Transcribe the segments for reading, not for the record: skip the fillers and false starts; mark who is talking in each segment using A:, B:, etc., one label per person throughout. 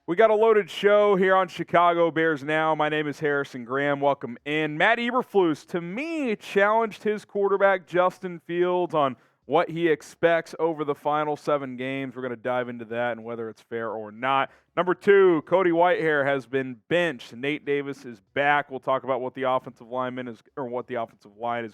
A: We got a loaded show here on Chicago Bears Now. My name is Harrison Graham. Welcome in. Matt Eberflus, to me, challenged his quarterback, Justin Fields, on what he expects over the final 7 games. We're going to dive into that and whether it's fair or not. Number 2, Cody Whitehair has been benched. Nate Davis is back. We'll talk about what the offensive line is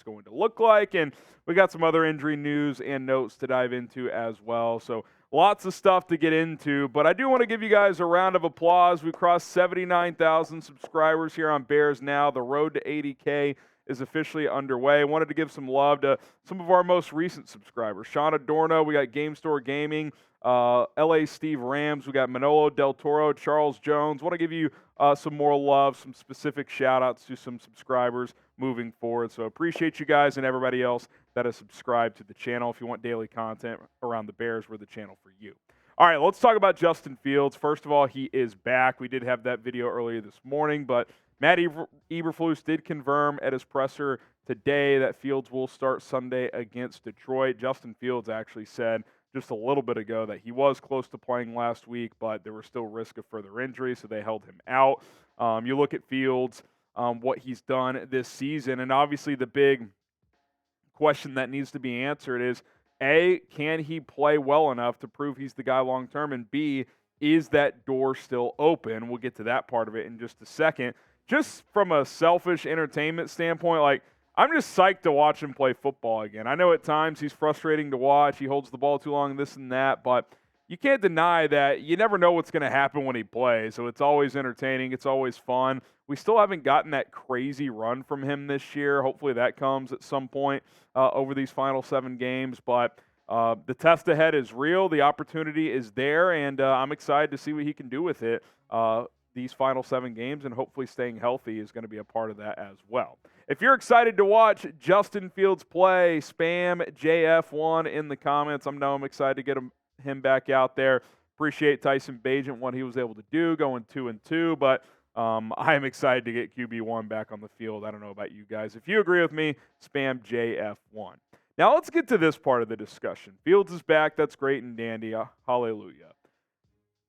A: going to look like, and we got some other injury news and notes to dive into as well. So lots of stuff to get into, but I do want to give you guys a round of applause. We crossed 79,000 subscribers here on Bears Now. The road to 80K is officially underway. I wanted to give some love to some of our most recent subscribers. Sean Adorno, we got Game Store Gaming, LA Steve Rams, we got Manolo Del Toro, Charles Jones. Want to give you some more love, some specific shout-outs to some subscribers moving forward. So appreciate you guys and everybody else that is subscribed to the channel. If you want daily content around the Bears, we're the channel for you. All right, let's talk about Justin Fields. First of all, he is back. We did have that video earlier this morning, but Matt Eberflus did confirm at his presser today that Fields will start Sunday against Detroit. Justin Fields actually said just a little bit ago that he was close to playing last week, but there was still risk of further injury, so they held him out. You look at Fields, what he's done this season, and obviously the big question that needs to be answered is, A, can he play well enough to prove he's the guy long term, and B, is that door still open? We'll get to that part of it in just a second. Just from a selfish entertainment standpoint, like, I'm just psyched to watch him play football again. I know at times he's frustrating to watch. He holds the ball too long, this and that, but you can't deny that you never know what's going to happen when he plays. So it's always entertaining. It's always fun. We still haven't gotten that crazy run from him this year. Hopefully that comes at some point over these final 7 games. But the test ahead is real. The opportunity is there, and I'm excited to see what he can do with it these final 7 games, and hopefully staying healthy is going to be a part of that as well. If you're excited to watch Justin Fields play, spam JF1 in the comments. I'm excited to get him back out there. Appreciate Tyson Bagent, what he was able to do, going 2-2, but I am excited to get QB1 back on the field. I don't know about you guys. If you agree with me, spam JF1. Now let's get to this part of the discussion. Fields is back. That's great and dandy. Hallelujah.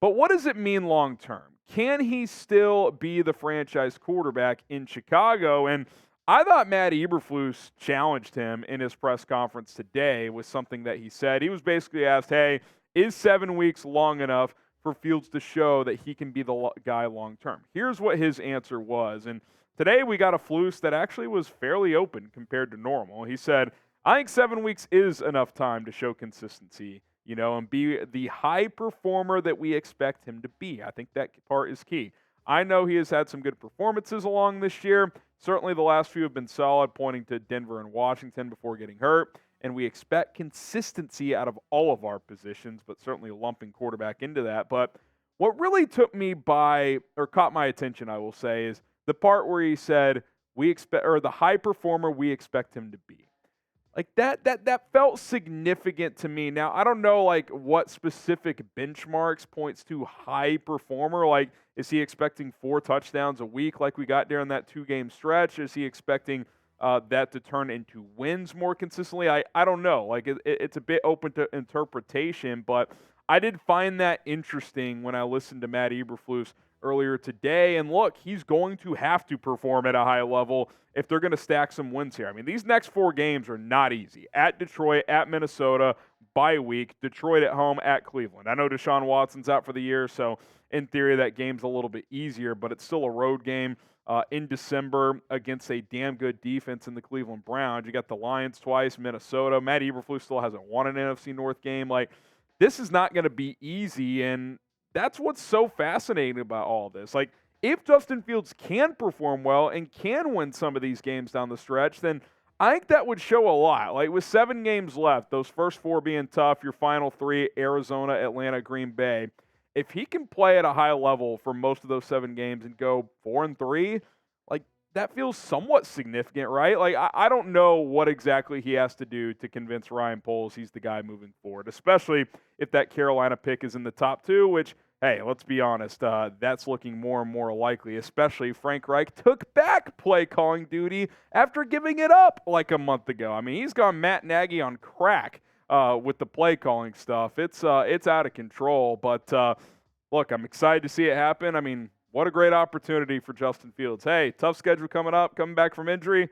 A: But what does it mean long term? Can he still be the franchise quarterback in Chicago? And I thought Matt Eberflus challenged him in his press conference today with something that he said. He was basically asked, hey, is 7 weeks long enough for Fields to show that he can be the guy long term? Here's what his answer was. And today we got a Flus that actually was fairly open compared to normal. He said, I think 7 weeks is enough time to show consistency, and be the high performer that we expect him to be. I think that part is key. I know he has had some good performances along this year. Certainly the last few have been solid, pointing to Denver and Washington before getting hurt. And we expect consistency out of all of our positions, but certainly lumping quarterback into that. But what really caught my attention, I will say, is the part where he said, the high performer we expect him to be. Like that felt significant to me. Now, I don't know what specific benchmarks points to high performer. Like, is he expecting 4 touchdowns a week like we got during that 2-game stretch? Is he expecting that to turn into wins more consistently? I don't know. It's a bit open to interpretation, but I did find that interesting when I listened to Matt Eberflus earlier today. And look, he's going to have to perform at a high level if they're going to stack some wins here. I mean, these next 4 games are not easy. At Detroit, at Minnesota, bye week, Detroit at home, at Cleveland. I know Deshaun Watson's out for the year, so in theory that game's a little bit easier, but it's still a road game in December against a damn good defense in the Cleveland Browns. You got the Lions twice, Minnesota. Matt Eberflus still hasn't won an NFC North game. This is not going to be easy, and that's what's so fascinating about all this. If Justin Fields can perform well and can win some of these games down the stretch, then I think that would show a lot. With 7 games left, those first 4 being tough, your final 3, Arizona, Atlanta, Green Bay, if he can play at a high level for most of those 7 games and go 4-3, that feels somewhat significant, right? I don't know what exactly he has to do to convince Ryan Poles he's the guy moving forward, especially if that Carolina pick is in the top 2, which, hey, let's be honest, that's looking more and more likely, especially Frank Reich took back play calling duty after giving it up a month ago. I mean, he's gone Matt Nagy on crack with the play calling stuff. It's out of control, but look, I'm excited to see it happen. I mean, what a great opportunity for Justin Fields. Hey, tough schedule coming up, coming back from injury.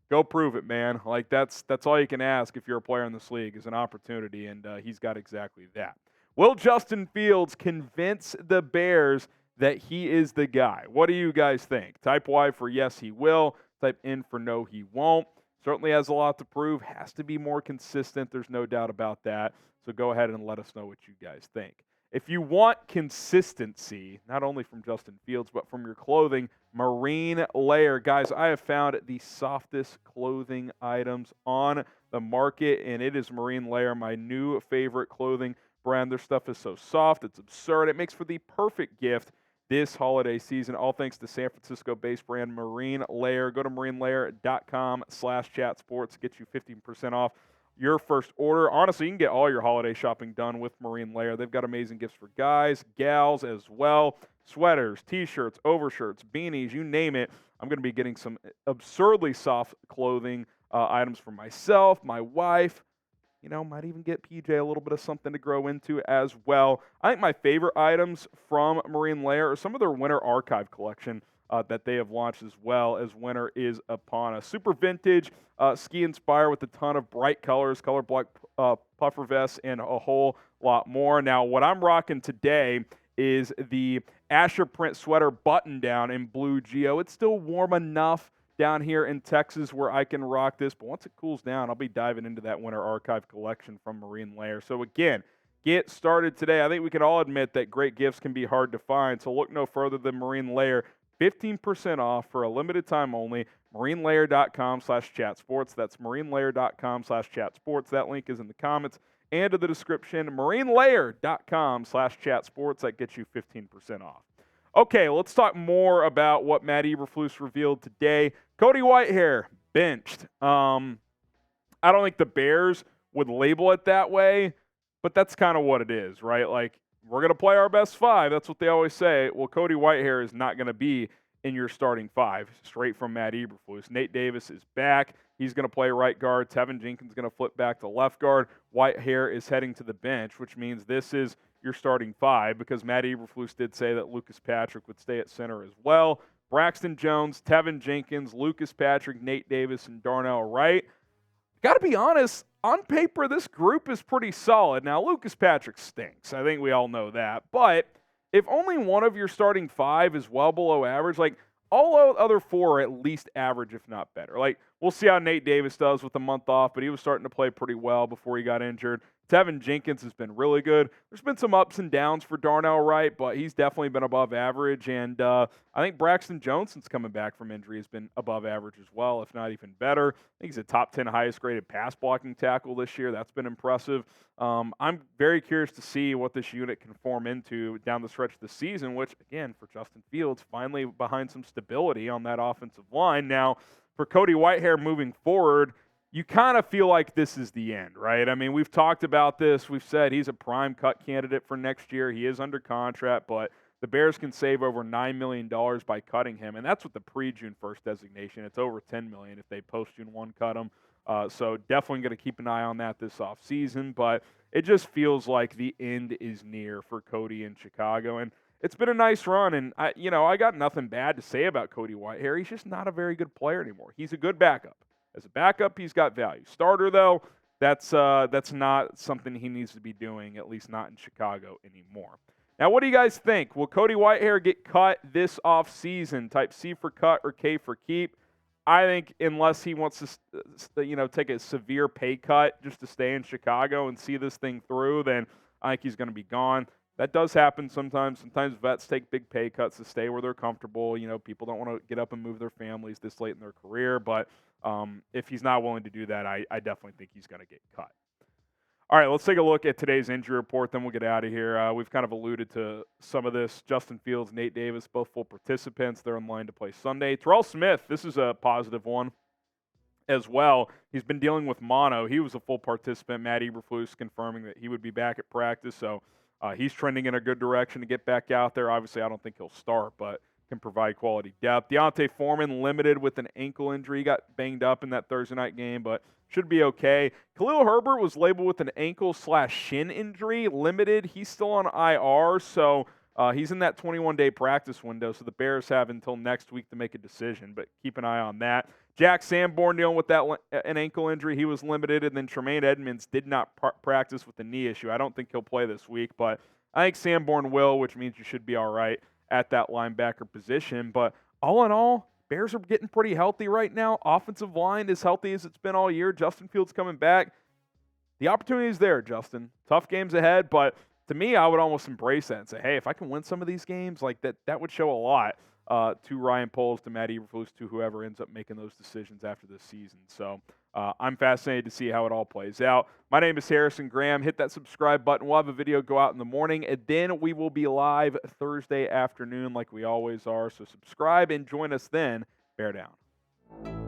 A: Go prove it, man. Like, that's all you can ask if you're a player in this league is an opportunity, and he's got exactly that. Will Justin Fields convince the Bears that he is the guy? What do you guys think? Type Y for yes, he will. Type N for no, he won't. Certainly has a lot to prove. Has to be more consistent. There's no doubt about that. So go ahead and let us know what you guys think. If you want consistency, not only from Justin Fields, but from your clothing, Marine Layer. Guys, I have found the softest clothing items on the market, and it is Marine Layer, my new favorite clothing brand. Their stuff is so soft, it's absurd. It makes for the perfect gift this holiday season, all thanks to San Francisco-based brand Marine Layer. Go to marinelayer.com/chatsports. Get you 15% off your first order. Honestly, you can get all your holiday shopping done with Marine Layer. They've got amazing gifts for guys, gals as well. Sweaters, T-shirts, overshirts, beanies, you name it. I'm going to be getting some absurdly soft clothing items for myself, my wife. You know, might even get PJ a little bit of something to grow into as well. I think my favorite items from Marine Layer are some of their winter archive collection that they have launched as well as winter is upon us. Super vintage, ski inspired with a ton of bright colors, color black puffer vests, and a whole lot more. Now, what I'm rocking today is the Asher print sweater button down in blue geo. It's still warm enough down here in Texas where I can rock this, but once it cools down, I'll be diving into that winter archive collection from Marine Layer. So again, get started today. I think we can all admit that great gifts can be hard to find, so look no further than Marine Layer. 15% off for a limited time only. marinelayer.com/chatsports. That's marinelayer.com/chatsports. That link is in the comments and in the description. marinelayer.com/chatsports. That gets you 15% off. Okay, let's talk more about what Matt Eberflus revealed today. Cody Whitehair benched. I don't think the Bears would label it that way, but that's kind of what it is, right? Like, we're going to play our best five. That's what they always say. Well, Cody Whitehair is not going to be in your starting five, straight from Matt Eberflus. Nate Davis is back. He's going to play right guard. Teven Jenkins is going to flip back to left guard. Whitehair is heading to the bench, which means this is your starting five because Matt Eberflus did say that Lucas Patrick would stay at center as well. Braxton Jones, Teven Jenkins, Lucas Patrick, Nate Davis, and Darnell Wright. Got to be honest, on paper, this group is pretty solid. Now, Lucas Patrick stinks. I think we all know that. But if only one of your starting five is well below average, like all other four are at least average, if not better. Like, we'll see how Nate Davis does with a month off, but he was starting to play pretty well before he got injured. Teven Jenkins has been really good. There's been some ups and downs for Darnell Wright, but he's definitely been above average. And I think Braxton Jones, since coming back from injury, has been above average as well, if not even better. I think he's a top 10 highest graded pass blocking tackle this year. That's been impressive. I'm very curious to see what this unit can form into down the stretch of the season, which, again, for Justin Fields, finally behind some stability on that offensive line. Now, for Cody Whitehair moving forward, you kind of feel like this is the end, right? I mean, we've talked about this. We've said he's a prime cut candidate for next year. He is under contract, but the Bears can save over $9 million by cutting him, and that's with the pre-June 1st designation. It's over $10 million if they post-June 1 cut him. So definitely going to keep an eye on that this offseason, but it just feels like the end is near for Cody in Chicago, and it's been a nice run, and I got nothing bad to say about Cody Whitehair. He's just not a very good player anymore. He's a good backup. As a backup, he's got value. Starter, though, that's not something he needs to be doing, at least not in Chicago anymore. Now, what do you guys think? Will Cody Whitehair get cut this offseason? Type C for cut or K for keep. I think unless he wants to, take a severe pay cut just to stay in Chicago and see this thing through, then I think he's going to be gone. That does happen sometimes. Sometimes vets take big pay cuts to stay where they're comfortable. People don't want to get up and move their families this late in their career. But if he's not willing to do that, I definitely think he's going to get cut. All right, let's take a look at today's injury report, then we'll get out of here. We've kind of alluded to some of this. Justin Fields, Nate Davis, both full participants. They're in line to play Sunday. Terell Smith, this is a positive one as well. He's been dealing with mono. He was a full participant. Matt Eberflus confirming that he would be back at practice, so he's trending in a good direction to get back out there. Obviously, I don't think he'll start, but can provide quality depth. Deontay Foreman limited with an ankle injury. He got banged up in that Thursday night game, but should be okay. Khalil Herbert was labeled with an ankle/shin injury, limited. He's still on IR, so He's in that 21-day practice window, so the Bears have until next week to make a decision, but keep an eye on that. Jack Sanborn dealing with an ankle injury. He was limited, and then Tremaine Edmunds did not practice with a knee issue. I don't think he'll play this week, but I think Sanborn will, which means you should be all right at that linebacker position. But all in all, Bears are getting pretty healthy right now. Offensive line as healthy as it's been all year. Justin Fields coming back. The opportunity is there, Justin. Tough games ahead, but to me, I would almost embrace that and say, hey, if I can win some of these games, like that would show a lot to Ryan Poles, to Matt Eberflus, to whoever ends up making those decisions after this season. So I'm fascinated to see how it all plays out. My name is Harrison Graham. Hit that subscribe button. We'll have a video go out in the morning, and then we will be live Thursday afternoon like we always are. So subscribe and join us then. Bear down.